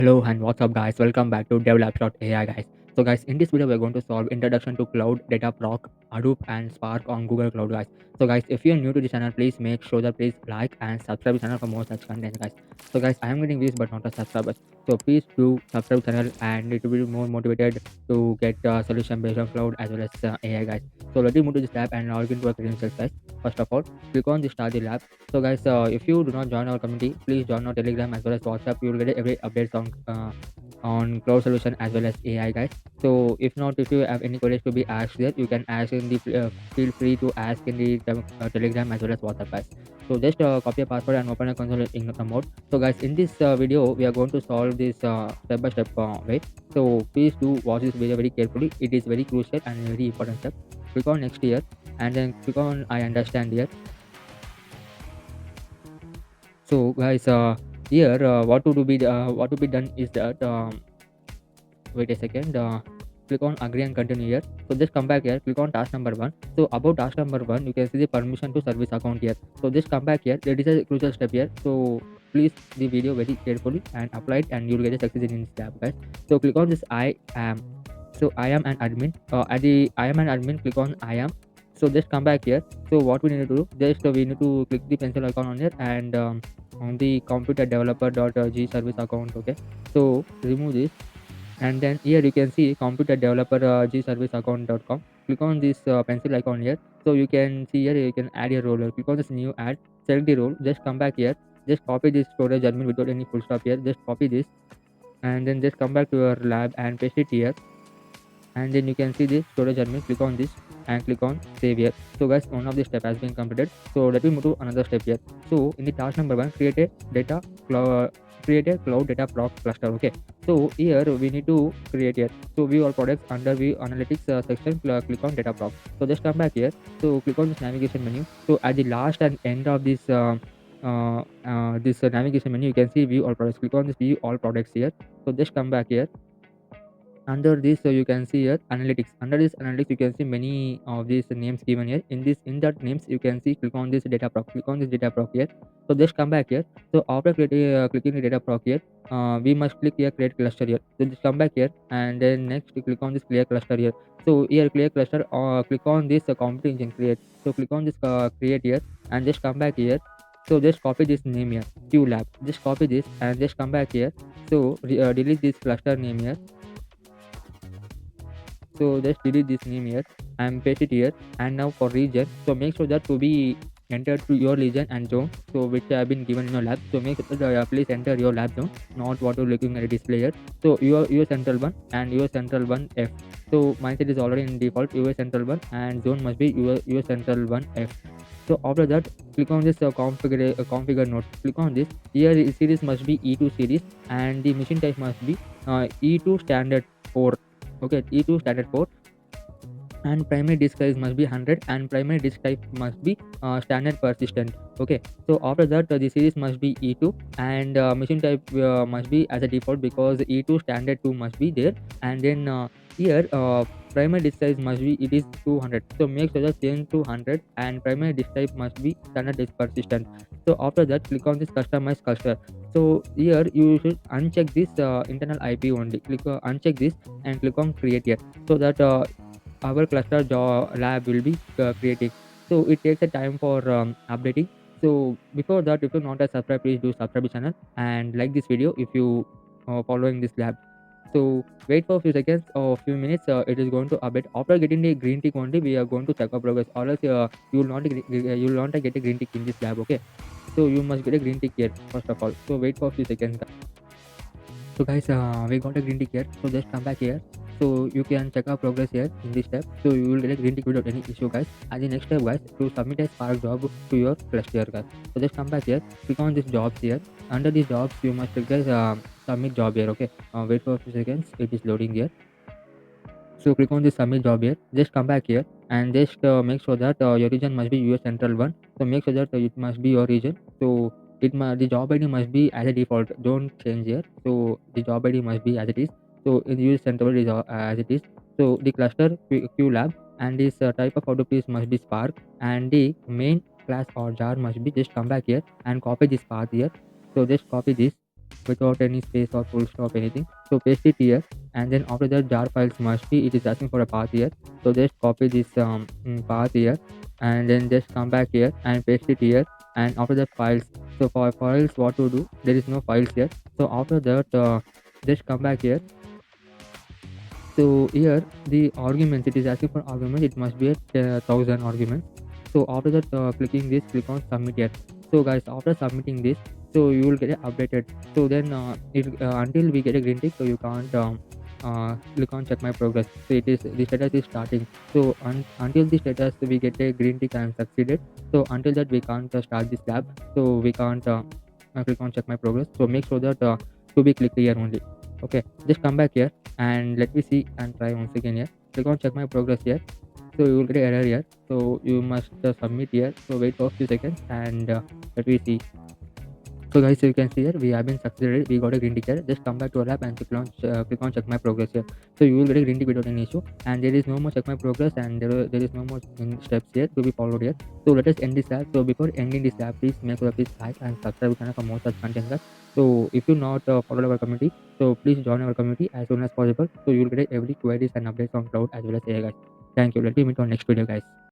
Hello and what's up guys, welcome back to develop.ai guys. So guys, in this video we're going to solve introduction to Cloud Dataproc, Hadoop and Spark on Google Cloud guys. So guys, if you're new to this channel, please make sure that please like and subscribe the channel for more such content guys. So guys, I am getting views but not a subscribers. So please do subscribe channel and it will be more motivated to get solution based on cloud as well as AI guys. So let me move to this lab and log into our credentials guys. First of all, click on the start the lab. So guys, if you do not join our community, please join our Telegram as well as WhatsApp. You will get every updates on cloud solution as well as AI guys. So if not, if you have any queries to be asked there, you can ask in the feel free to ask in the Telegram as well as WhatsApp guys. So just copy a password and open a console in the mode. So guys, in this video we are going to solve this step by step way. So please do watch this video very carefully. It is very crucial and very important step. Click on next here and then click on I understand here. So guys, here what to be done is that wait a second. Click on agree and continue here. So just come back here, click on task number one. So about task number one, you can see the permission to service account here. So just come back here. There is a crucial step here. So please the video very carefully and apply it, and you'll get a success in this tab, guys. So click on this I am. So I am an admin. At the I am an admin, click on I am. So just come back here. So what we need to do, just we need to click the pencil icon on here and on the computer developer.g service account. Okay. So remove this, and then here you can see computer developer gserviceaccount.com. Click on this pencil icon here. So you can see here you can add your role. Click on this new add, select the role, just come back here, just copy this storage admin without any full stop here, just copy this and then just come back to your lab and paste it here, and then you can see this storage admin. Click on this and click on save here. So guys, one of the step has been completed. So let me move to another step here. So in the task number one, create a cloud data proc cluster. Okay, so here we need to create here. So view all products under view analytics section, click on data proc. So just come back here. So click on this navigation menu. So at the last and end of this navigation menu, you can see view all products. Click on this view all products here. So just come back here. Under this you can see here analytics. Under this analytics you can see many of these names given here. In that names you can see, click on this data proc, click on this data proc here. So just come back here. So after clicking the data proc here, we must click here create cluster here. So just come back here and then next you click on this clear cluster here. So here clear cluster, click on this computer engine create. So click on this create here and just come back here. So just copy this name here, QLab. Just copy this and just come back here. So delete this cluster name here. So just delete this name here and paste it here. And now for region, so make sure that to be entered to your region and zone, so which have been given in your lab. So make sure that please enter your lab zone, not what you're looking at a display here. So your central one and your central one F. So mine set is already in default your central one, and zone must be your central one F. So after that, click on this configure node. Click on this. Here series must be E2 series, and the machine type must be E2 standard 4. Okay, E2 standard 4, and primary disk size must be 100, and primary disk type must be standard persistent. Okay, so after that the series must be E2, and machine type must be as a default because E2 standard 2 must be there. And then here primary disk size must be, it is 200. So make sure that change to 100, and primary disk type must be standard disk persistent. So after that, click on this customize cluster. So here you should uncheck this internal IP only. Click uncheck this and click on create here, so that our cluster lab will be creating. So it takes a time for updating. So before that, if you're not a subscribe, please do subscribe the channel and like this video if you following this lab. So wait for a few seconds or few minutes, it is going to update. After getting the green tick only, we are going to check our progress, or else you will not get a green tick in this lab. Okay, so you must get a green tick here first of all. So wait for a few seconds. So guys, we got a green tick here. So just come back here. So you can check our progress here in this step. So you will get a green tick without any issue, guys. And the next step, guys, to submit a Spark job to your cluster, guys. So just come back here. Click on this jobs here. Under these jobs, you must click guys submit job here. Okay. Wait for a few seconds. It is loading here. So click on this submit job here. Just come back here and just make sure that your region must be US Central one. So make sure that it must be your region. So the job ID must be as a default. Don't change here. So the job ID must be as it is. So in US Central is as it is. So the cluster Q lab, and this type of Hadoop is must be Spark, and the main class or jar must be, just come back here and copy this path here. So just copy this without any space or full stop anything. So paste it here, and then after that jar files must be, it is asking for a path here. So just copy this path here, and then just come back here and paste it here. And after that files, so for files what to do, there is no files here. So after that just come back here. So here the arguments, it is asking for arguments, it must be at 1000 arguments. So after that clicking this, click on submit here. So guys, after submitting this, so you will get it updated. So then until we get a green tick, so you can't click on check my progress. So it is, the status is starting. So until the status we get a green tick and succeeded, so until that we can't start this lab. So we can't click on check my progress. So make sure that to be clicked here only. Okay, just come back here and let me see and try once again here. Click on check my progress here. So you will get an error here. So you must submit here. So wait for a few seconds and let me see. So guys, so you can see here we have been succeeded. We got a green tick here. Just come back to our app and click on check my progress here. So you will get a green tick without any issue. And there is no more check my progress, and there is no more steps here to be followed here. So let us end this app. So before ending this app, please make sure please like and subscribe channel for more such content, guys. So if you not follow our community, so please join our community as soon as possible. So you will get every queries and updates on cloud as well as AI, guys. Thank you. Let me meet on next video, guys.